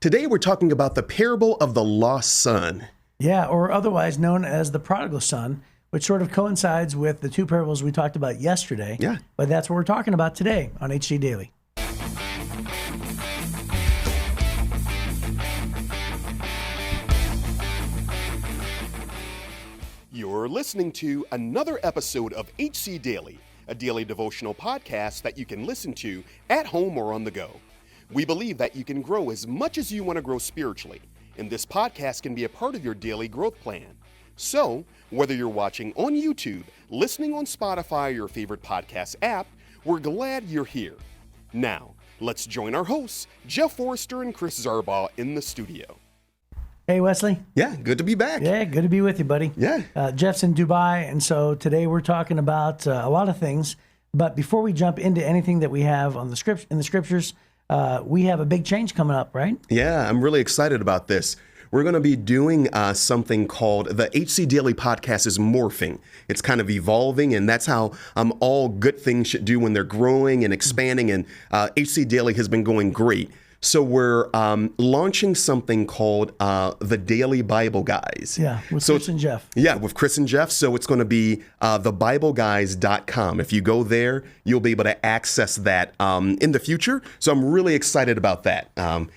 Today we're talking about the parable of the lost son. Yeah, or otherwise known as the prodigal son, which sort of coincides with the two parables we talked about yesterday. Yeah. But that's what we're talking about today on HC Daily. You're listening to another episode of HC Daily, a daily devotional podcast that you can listen to at home or on the go. We believe that you can grow as much as you want to grow spiritually, and this podcast can be a part of your daily growth plan. So, whether you're watching on YouTube, listening on Spotify or your favorite podcast app, we're glad you're here. Now, let's join our hosts, Jeff Forrester and Chris Zarbaugh, in the studio. Hey, Wesley. Yeah, good to be back. Yeah, good to be with you, buddy. Yeah. Jeff's in Dubai, and so today we're talking about a lot of things. But before we jump into anything that we have on in the scriptures, we have a big change coming up, right? Yeah, I'm really excited about this. We're going to be doing something called the HC Daily Podcast is morphing. It's kind of evolving, and that's how all good things should do when they're growing and expanding, and HC Daily has been going great. So we're launching something called the Daily Bible Guys. Yeah, with Chris and Jeff. Yeah, with Chris and Jeff. So it's going to be thebibleguys.com. If you go there, you'll be able to access that in the future. So I'm really excited about that.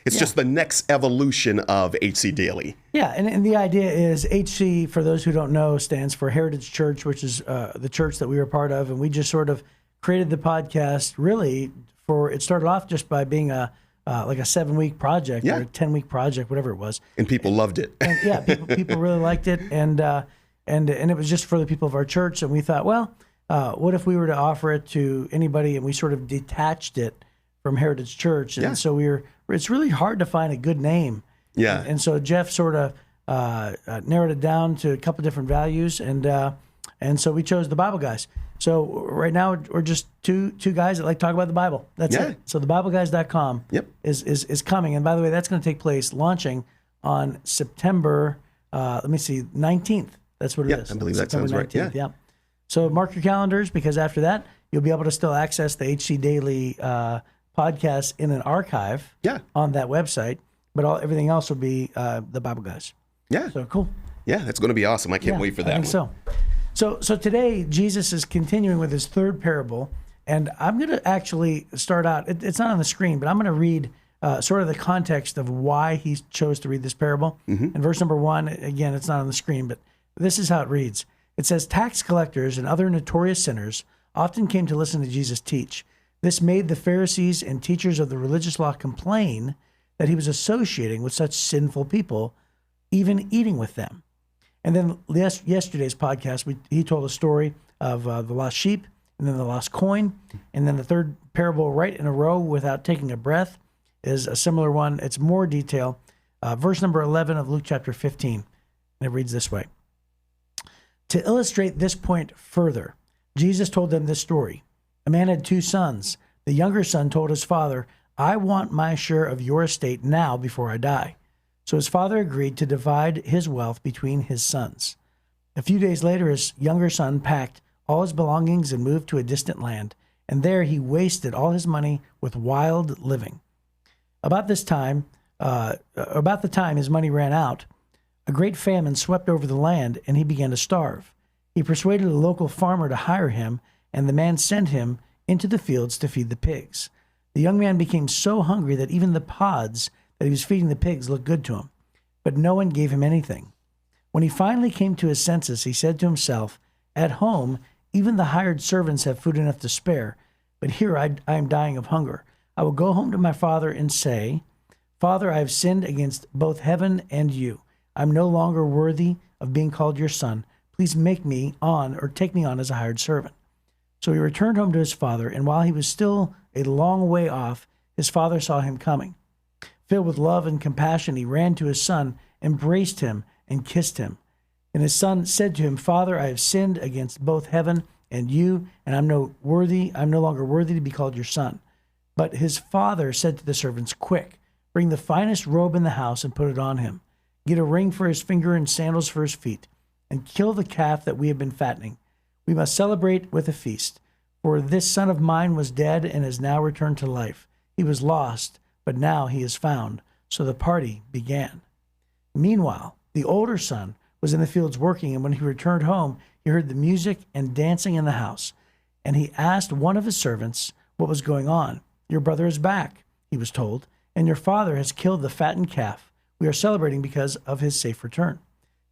It's just the next evolution of HC Daily. Yeah, and the idea is HC, for those who don't know, stands for Heritage Church, which is the church that we were part of. And we just sort of created the podcast really it started off just by being like a 7-week project or a 10-week project, whatever it was. And people loved it. And yeah, people really liked it. And it was just for the people of our church. And we thought, well, what if we were to offer it to anybody? And we sort of detached it from Heritage Church. And so it's really hard to find a good name. Yeah. And so Jeff sort of narrowed it down to a couple different values. And so we chose the Bible Guys. So right now we're just two guys that like to talk about the Bible. That's it. So thebibleguys.com is coming. And by the way, that's going to take place launching on September, 19th. That's what it is. I believe that September sounds 19th, right. Yeah. So mark your calendars, because after that, you'll be able to still access the HC Daily podcast in an archive on that website. But everything else will be the Bible Guys. Yeah. So cool. Yeah, it's going to be awesome. I can't wait for that I think one. So today, Jesus is continuing with his third parable, and I'm going to actually start out, it's not on the screen, but I'm going to read sort of the context of why he chose to read this parable. And verse number 1, again, it's not on the screen, but this is how it reads. It says, tax collectors and other notorious sinners often came to listen to Jesus teach. This made the Pharisees and teachers of the religious law complain that he was associating with such sinful people, even eating with them. And then yesterday's podcast, he told a story of the lost sheep, and then the lost coin, and then the third parable right in a row without taking a breath is a similar one. It's more detail. Verse number 11 of Luke chapter 15, and it reads this way. To illustrate this point further, Jesus told them this story. A man had 2 sons. The younger son told his father, I want my share of your estate now before I die. So his father agreed to divide his wealth between his sons. A few days later, his younger son packed all his belongings and moved to a distant land, and there he wasted all his money with wild living. About the time his money ran out, a great famine swept over the land, and he began to starve. He persuaded a local farmer to hire him, and the man sent him into the fields to feed the pigs. The young man became so hungry that even the pods that he was feeding the pigs looked good to him, but no one gave him anything. When he finally came to his senses, he said to himself, at home, even the hired servants have food enough to spare, but here I am dying of hunger. I will go home to my father and say, Father, I have sinned against both heaven and you. I'm no longer worthy of being called your son. Please take me on as a hired servant. So he returned home to his father, and while he was still a long way off, his father saw him coming. Filled with love and compassion, he ran to his son, embraced him, and kissed him. And his son said to him, Father, I have sinned against both heaven and you, and I'm no longer worthy to be called your son. But his father said to the servants, Quick, bring the finest robe in the house and put it on him. Get a ring for his finger and sandals for his feet, and kill the calf that we have been fattening. We must celebrate with a feast. For this son of mine was dead and has now returned to life. He was lost, but now he is found. So the party began. Meanwhile, the older son was in the fields working, and when he returned home, he heard the music and dancing in the house. And he asked one of his servants what was going on. Your brother is back, he was told, and your father has killed the fattened calf. We are celebrating because of his safe return.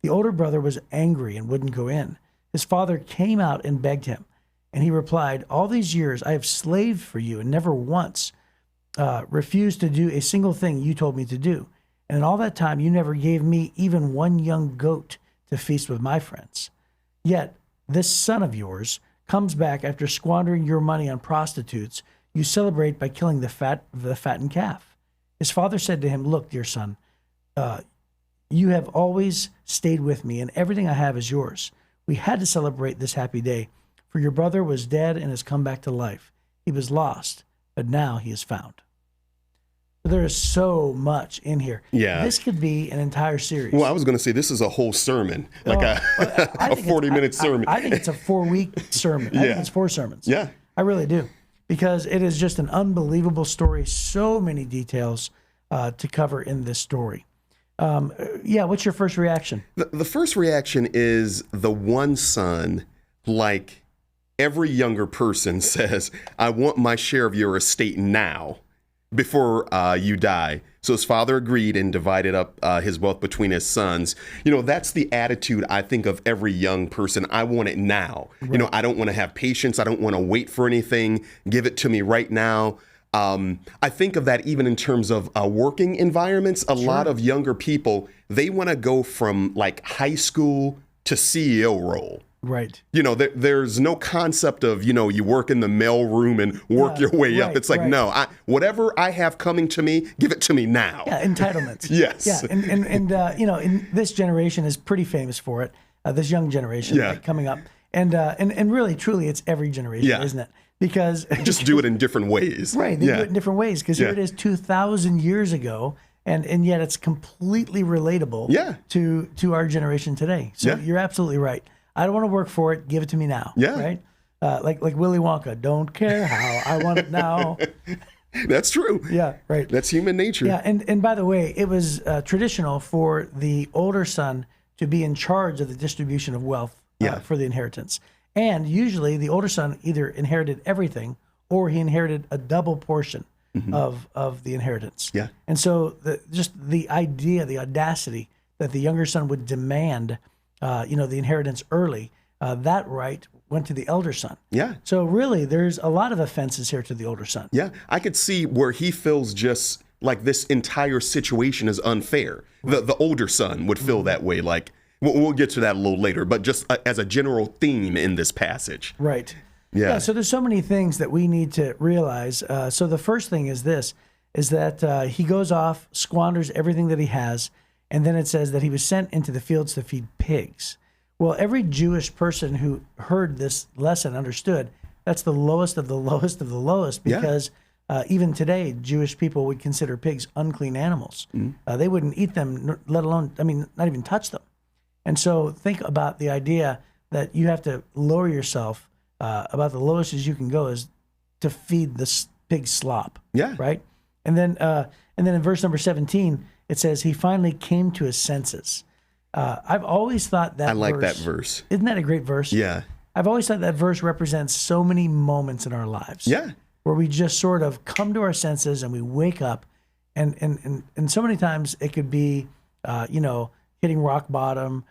The older brother was angry and wouldn't go in. His father came out and begged him. And he replied, all these years I have slaved for you and never once refused to do a single thing you told me to do. And in all that time, you never gave me even one young goat to feast with my friends. Yet this son of yours comes back after squandering your money on prostitutes. You celebrate by killing the fattened calf. His father said to him, look, dear son, you have always stayed with me, and everything I have is yours. We had to celebrate this happy day, for your brother was dead and has come back to life. He was lost, but now he is found. There is so much in here. Yeah. This could be an entire series. Well, I was going to say this is a whole sermon, like a 40-minute sermon. I think it's a 4-week sermon. I think it's 4 sermons. Yeah. I really do. Because it is just an unbelievable story. So many details to cover in this story. What's your first reaction? The first reaction is the one son, like every younger person says, I want my share of your estate now, before you die. So his father agreed and divided up his wealth between his sons. You know, that's the attitude, I think, of every young person. I want it now. Right. You know, I don't want to have patience. I don't want to wait for anything. Give it to me right now. I think of that even in terms of working environments. A lot of younger people, they want to go from like high school to CEO role. Right. You know, there's no concept of, you know, you work in the mail room and work your way up. It's like, no, whatever I have coming to me, give it to me now. Yeah, entitlements. Yes. Yeah, and you know, in this generation is pretty famous for it. This young generation coming up, and really, truly, it's every generation, isn't it? Because just do it in different ways. Right. They do it in different ways because here it is 2,000 years ago. And yet it's completely relatable to our generation today. So you're absolutely right. I don't want to work for it. Give it to me now. Yeah. Right. Like Willy Wonka. Don't care how. I want it now. That's true. Yeah. Right. That's human nature. Yeah. And by the way, it was traditional for the older son to be in charge of the distribution of wealth for the inheritance. And usually the older son either inherited everything or he inherited a double portion of the inheritance. Yeah. And so the idea, the audacity that the younger son would demand the inheritance early, that right went to the elder son. Yeah. So really, there's a lot of offenses here to the older son. Yeah. I could see where he feels just like this entire situation is unfair. Right. The older son would feel that way. Like, we'll get to that a little later, but just as a general theme in this passage. Right. Yeah. So there's so many things that we need to realize. So the first thing is that he goes off, squanders everything that he has, and then it says that he was sent into the fields to feed pigs. Well, every Jewish person who heard this lesson understood that's the lowest of the lowest of the lowest, because even today, Jewish people would consider pigs unclean animals. Mm-hmm. They wouldn't eat them, let alone, not even touch them. And so think about the idea that you have to lower yourself about the lowest as you can go is to feed this pig slop. Yeah. Right. And then in verse number 17, it says he finally came to his senses. I've always thought that I like that verse. Isn't that a great verse? Yeah. I've always thought that verse represents so many moments in our lives. Yeah. Where we just sort of come to our senses and we wake up, and so many times it could be, hitting rock bottom,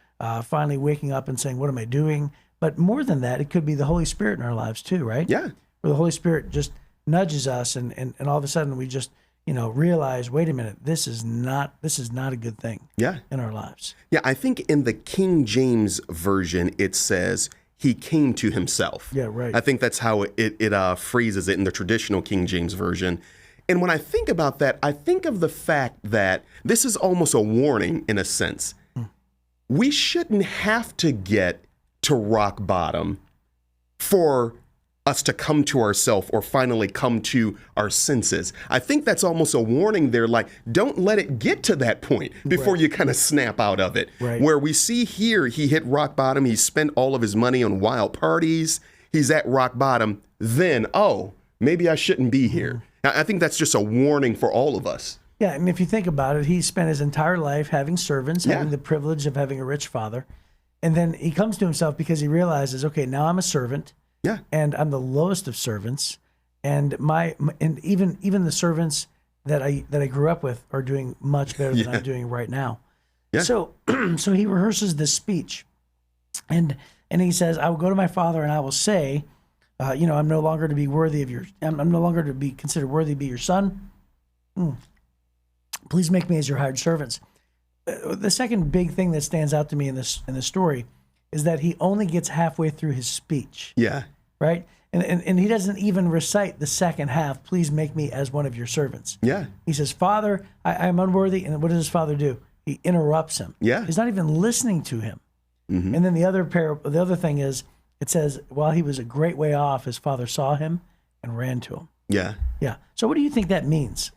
finally waking up and saying, what am I doing? But more than that, it could be the Holy Spirit in our lives too, right? Yeah. Where the Holy Spirit just nudges us and all of a sudden we just, realize, wait a minute, this is not a good thing in our lives. Yeah, I think in the King James Version, it says he came to himself. Yeah, right. I think that's how it phrases it in the traditional King James Version. And when I think about that, I think of the fact that this is almost a warning in a sense. We shouldn't have to get to rock bottom for us to come to ourselves or finally come to our senses. I think that's almost a warning there, like, don't let it get to that point before you kind of snap out of it. Right. Where we see here, he hit rock bottom, he spent all of his money on wild parties, he's at rock bottom, then, maybe I shouldn't be here. I think that's just a warning for all of us. Yeah, and if you think about it, he spent his entire life having servants, having the privilege of having a rich father. And then he comes to himself because he realizes, okay, now I'm a servant. Yeah. And I'm the lowest of servants. And and even the servants that I grew up with are doing much better than I'm doing right now. Yeah. So so he rehearses this speech. And he says, I will go to my father and I will say, I'm no longer to be worthy of I'm no longer to be considered worthy to be your son. Please make me as your hired servants. The second big thing that stands out to me in this story is that he only gets halfway through his speech. Yeah. Right? And he doesn't even recite the second half, please make me as one of your servants. Yeah. He says, Father, I am unworthy. And what does his father do? He interrupts him. Yeah. He's not even listening to him. Mm-hmm. And then the other thing is, it says, while he was a great way off, his father saw him and ran to him. Yeah. Yeah. So what do you think that means?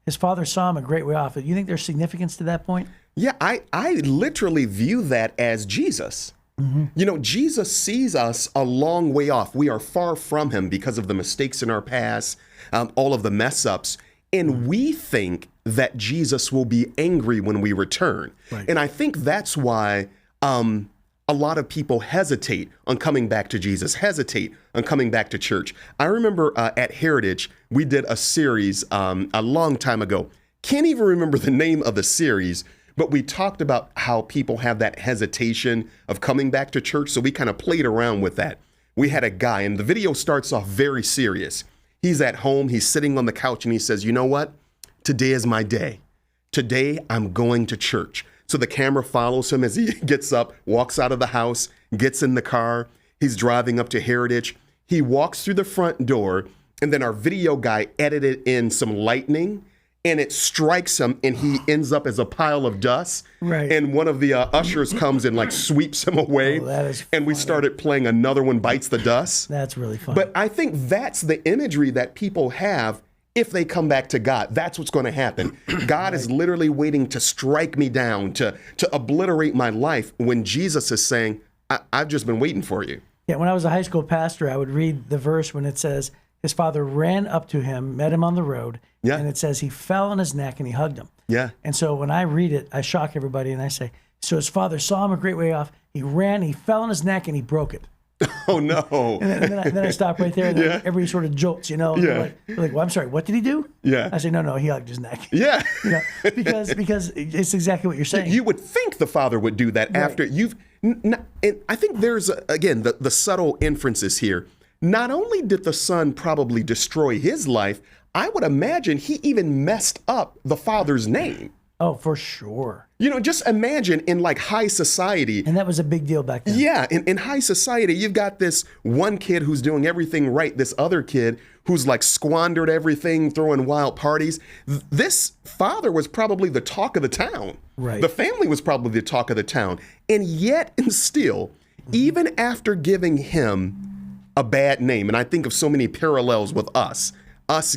His father saw him a great way off. Do you think there's significance to that point? Yeah, I literally view that as Jesus. Mm-hmm. Jesus sees us a long way off. We are far from him because of the mistakes in our past, all of the mess ups. And we think that Jesus will be angry when we return. Right. And I think that's why a lot of people hesitate on coming back to Jesus, hesitate on coming back to church. I remember at Heritage, we did a series a long time ago. Can't even remember the name of the series, but we talked about how people have that hesitation of coming back to church. So we kind of played around with that. We had a guy, and the video starts off very serious. He's at home, he's sitting on the couch, and he says, you know what? Today is my day. Today, I'm going to church. So the camera follows him as he gets up, walks out of the house, gets in the car. He's driving up to Heritage. He walks through the front door, and then our video guy edited in some lightning, and it strikes him, and he ends up as a pile of dust. Right. And one of the ushers comes and sweeps him away. Oh, that is funny. And we started playing Another One Bites the Dust. That's really fun. But I think that's the imagery that people have. If they come back to God, that's what's going to happen. God is literally waiting to strike me down, to obliterate my life, when Jesus is saying, I've just been waiting for you. Yeah, when I was a high school pastor, I would read the verse when it says, his father ran up to him, met him on the road, and it says he fell on his neck and he hugged him. Yeah. And so when I read it, I shock everybody and I say, so his father saw him a great way off, he ran, he fell on his neck and he broke it. Oh, no. And then I stop right there, and then everybody sort of jolts, They're like, well, I'm sorry, what did he do? Yeah. I say, no, he hugged his neck. Yeah. Because it's exactly what you're saying. You would think the father would do that after you've, and I think there's, again, the subtle inferences here. Not only did the son probably destroy his life, I would imagine he even messed up the father's name. Oh, for sure. Just imagine in high society. And that was a big deal back then. Yeah, in high society, you've got this one kid who's doing everything right, this other kid who's squandered everything, throwing wild parties. This father was probably the talk of the town. Right. The family was probably the talk of the town. And yet and still, even after giving him a bad name, and I think of so many parallels with us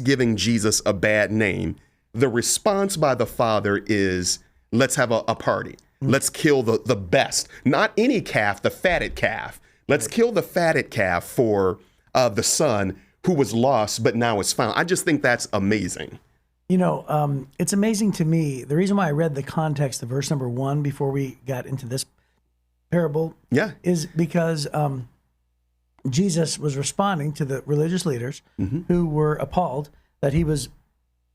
giving Jesus a bad name, the response by the father is, let's have a party. Let's kill the best. Not any calf, the fatted calf. Let's kill the fatted calf for the son who was lost but now is found. I just think that's amazing. It's amazing to me. The reason why I read the context of verse number 1 before we got into this parable is because Jesus was responding to the religious leaders who were appalled that he was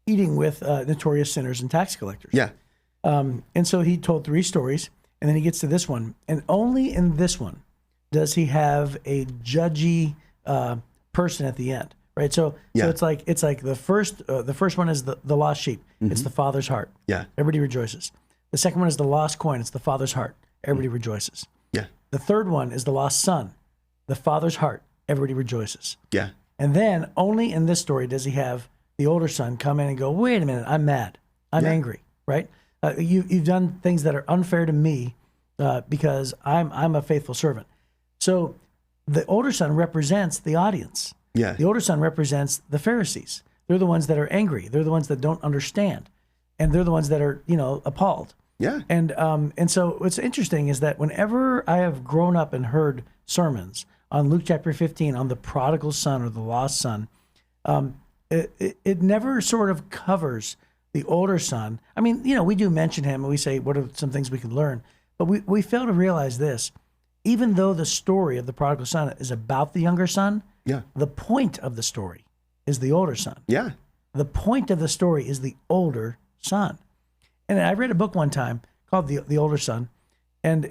eating with notorious sinners and tax collectors. Yeah. And so he told 3 stories, and then he gets to this one. And only in this one does he have a judgy person at the end, right? So it's like the first one is the lost sheep. It's the father's heart. Yeah. Everybody rejoices. The second one is the lost coin. It's the father's heart. Everybody rejoices. Yeah. The third one is the lost son. The father's heart. Everybody rejoices. Yeah. And then only in this story does he have the older son come in and go, wait a minute, I'm mad. I'm angry, right? You've done things that are unfair to me because I'm a faithful servant. So the older son represents the audience. Yeah. The older son represents the Pharisees. They're the ones that are angry. They're the ones that don't understand. And they're the ones that are, appalled. Yeah. And so what's interesting is that whenever I have grown up and heard sermons on Luke chapter 15 on the prodigal son or the lost son, it never sort of covers the older son, I mean, we do mention him and we say, what are some things we can learn? But we fail to realize this. Even though the story of the prodigal son is about the younger son, the point of the story is the older son. Yeah. The point of the story is the older son. And I read a book one time called The Older Son, and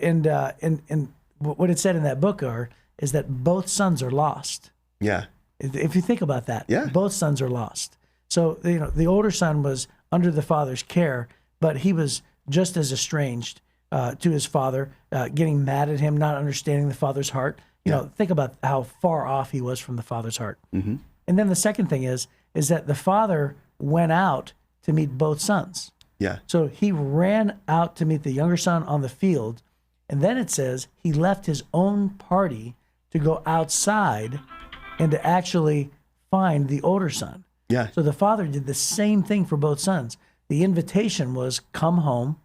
what it said in that book is that both sons are lost. Yeah. If you think about that, both sons are lost. So the older son was under the father's care, but he was just as estranged to his father, getting mad at him, not understanding the father's heart. Think about how far off he was from the father's heart. Mm-hmm. And then the second thing is that the father went out to meet both sons. Yeah. So he ran out to meet the younger son on the field, and then it says he left his own party to go outside and to actually find the older son. Yeah. So the father did the same thing for both sons. The invitation was come home,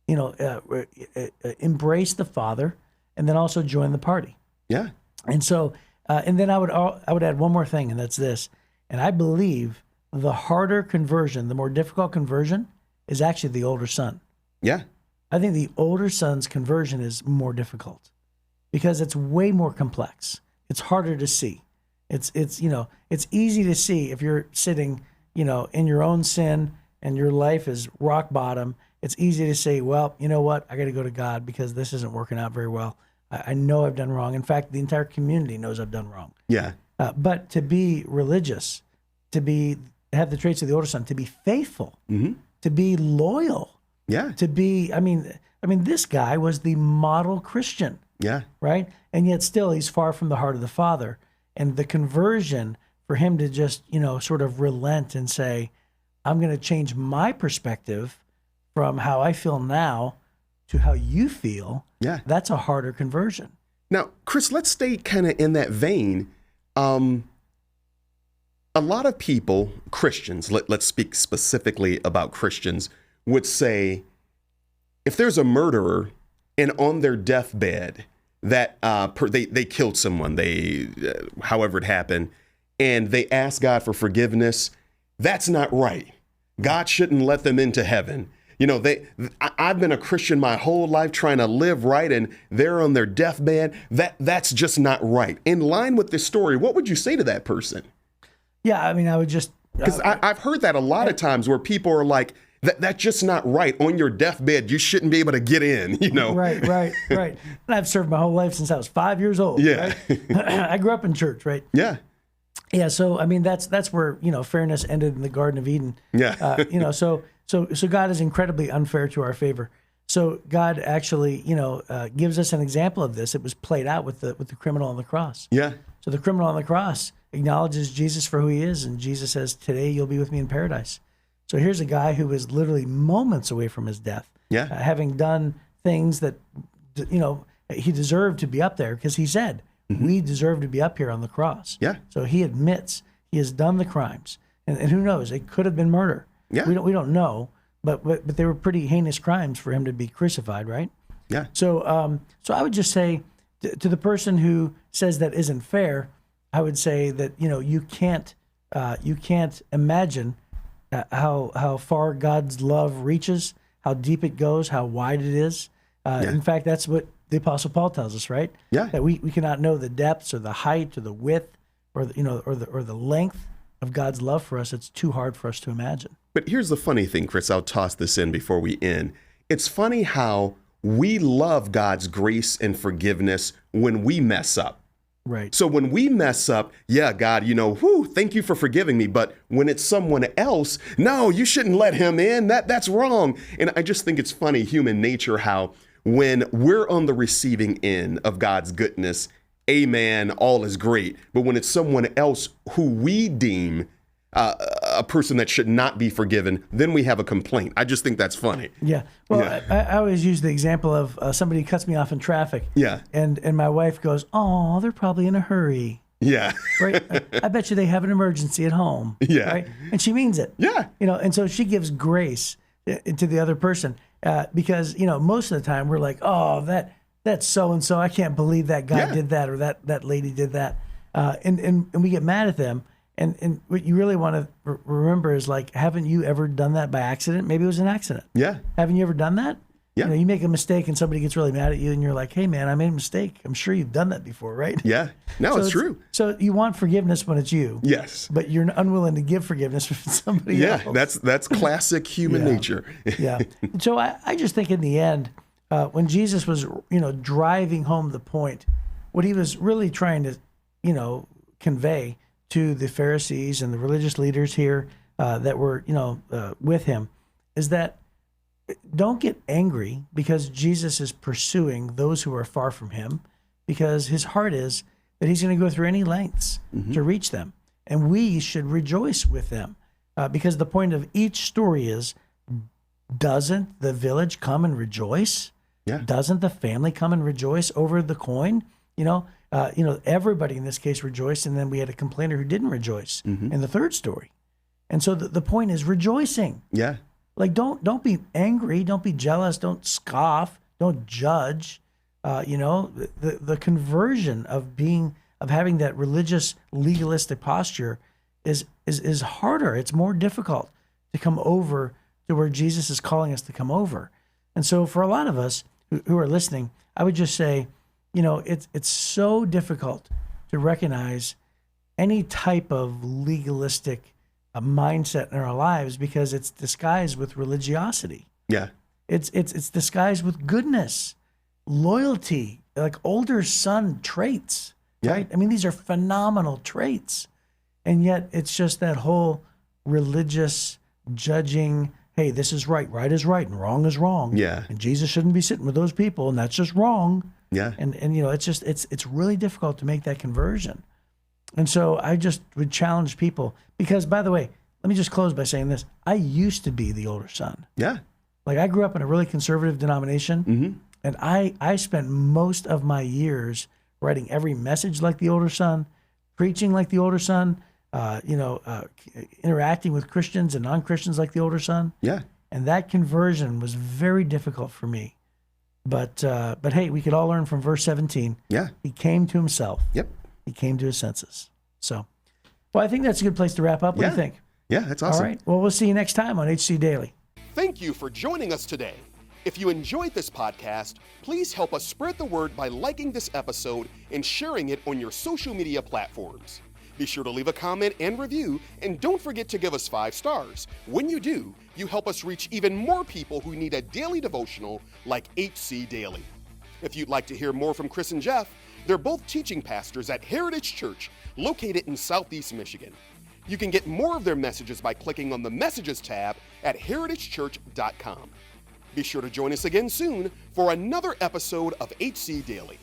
embrace the father, and then also join the party. Yeah. And so, and then I would add one more thing, and that's this. And I believe the harder conversion, the more difficult conversion, is actually the older son. Yeah. I think the older son's conversion is more difficult because it's way more complex. It's harder to see. It's easy to see if you're sitting, in your own sin and your life is rock bottom. It's easy to say, well, you know what? I got to go to God because this isn't working out very well. I know I've done wrong. In fact, the entire community knows I've done wrong. Yeah. But to be religious, have the traits of the older son, to be faithful, mm-hmm. to be loyal, to be, I mean, this guy was the model Christian. Yeah. Right. And yet still he's far from the heart of the Father. And the conversion for him to just, sort of relent and say, I'm going to change my perspective from how I feel now to how you feel. Yeah. That's a harder conversion. Now, Chris, let's stay kind of in that vein. A lot of people, Christians, let's speak specifically about Christians, would say if there's a murderer and on their deathbed that they killed someone, however it happened, and they ask God for forgiveness, that's not right. God shouldn't let them into heaven. I've been a Christian my whole life trying to live right, and they're on their deathbed. That's just not right. In line with this story, what would you say to that person? Yeah, I would just... Because I've heard that a lot of times where people are like, that's just not right. On your deathbed, you shouldn't be able to get in, Right. And I've served my whole life since I was 5 years old. Yeah. Right? I grew up in church, right? Yeah. Yeah, so, that's where, fairness ended in the Garden of Eden. Yeah. So God is incredibly unfair to our favor. So God actually, gives us an example of this. It was played out with the criminal on the cross. Yeah. So the criminal on the cross acknowledges Jesus for who he is, and Jesus says, today you'll be with me in paradise. So here's a guy who was literally moments away from his death, having done things that, he deserved to be up there because he said, we deserve to be up here on the cross. Yeah. So he admits he has done the crimes, and who knows, it could have been murder. Yeah. We don't know, but they were pretty heinous crimes for him to be crucified, right? Yeah. So I would just say to the person who says that isn't fair, I would say that you can't imagine how far God's love reaches, how deep it goes, how wide it is. In fact, that's what the Apostle Paul tells us, right? Yeah. That we cannot know the depths or the height or the width or the length of God's love for us. It's too hard for us to imagine. But here's the funny thing, Chris. I'll toss this in before we end. It's funny how we love God's grace and forgiveness when we mess up. Right. So when we mess up, God, thank you for forgiving me. But when it's someone else, no, you shouldn't let him in. That's wrong. And I just think it's funny, human nature, how when we're on the receiving end of God's goodness, amen, all is great. But when it's someone else who we deem a person that should not be forgiven, then we have a complaint. I just think that's funny. Yeah. Well, I always use the example of somebody cuts me off in traffic. Yeah. And my wife goes, oh, they're probably in a hurry. Yeah. Right. I bet you they have an emergency at home. Yeah. Right. And she means it. Yeah. And so she gives grace to the other person because, most of the time we're like, oh, that's so-and-so. I can't believe that guy did that or that lady did that. And we get mad at them. And what you really want to remember is like, haven't you ever done that by accident? Maybe it was an accident. Yeah. Haven't you ever done that? Yeah. You know, you make a mistake and somebody gets really mad at you and you're like, hey man, I made a mistake. I'm sure you've done that before, right? Yeah. No, So it's true. So you want forgiveness when it's you. Yes. But you're unwilling to give forgiveness when it's somebody else. Yeah, that's classic human nature. Yeah. So I just think in the end, when Jesus was, driving home the point, what he was really trying to, convey to the Pharisees and the religious leaders here that were, with him, is that don't get angry because Jesus is pursuing those who are far from him, because his heart is that he's going to go through any lengths to reach them. And we should rejoice with them because the point of each story is, doesn't the village come and rejoice? Yeah. Doesn't the family come and rejoice over the coin? Everybody in this case rejoiced, and then we had a complainer who didn't rejoice in the third story. And so the point is rejoicing. Yeah. Like don't be angry, don't be jealous, don't scoff, don't judge. The conversion of having that religious legalistic posture is harder. It's more difficult to come over to where Jesus is calling us to come over. And so for a lot of us who are listening, I would just say, it's so difficult to recognize any type of legalistic mindset in our lives because it's disguised with religiosity. Yeah. It's disguised with goodness, loyalty, like older son traits, right? I mean, these are phenomenal traits. And yet it's just that whole religious judging, hey, this is right is right, and wrong is wrong. Yeah. And Jesus shouldn't be sitting with those people, and that's just wrong. Yeah. And it's really difficult to make that conversion. And so I just would challenge people because, by the way, let me just close by saying this. I used to be the older son. Yeah. Like I grew up in a really conservative denomination, and I spent most of my years writing every message like the older son, preaching like the older son, interacting with Christians and non-Christians like the older son. Yeah. And that conversion was very difficult for me. But hey, we could all learn from verse 17. Yeah. He came to himself. Yep. He came to his senses. So, well, I think that's a good place to wrap up. What do you think? Yeah, that's awesome. All right. Well, we'll see you next time on HC Daily. Thank you for joining us today. If you enjoyed this podcast, please help us spread the word by liking this episode and sharing it on your social media platforms. Be sure to leave a comment and review, and don't forget to give us 5 stars. When you do, you help us reach even more people who need a daily devotional like HC Daily. If you'd like to hear more from Chris and Jeff, they're both teaching pastors at Heritage Church, located in Southeast Michigan. You can get more of their messages by clicking on the Messages tab at heritagechurch.com. Be sure to join us again soon for another episode of HC Daily.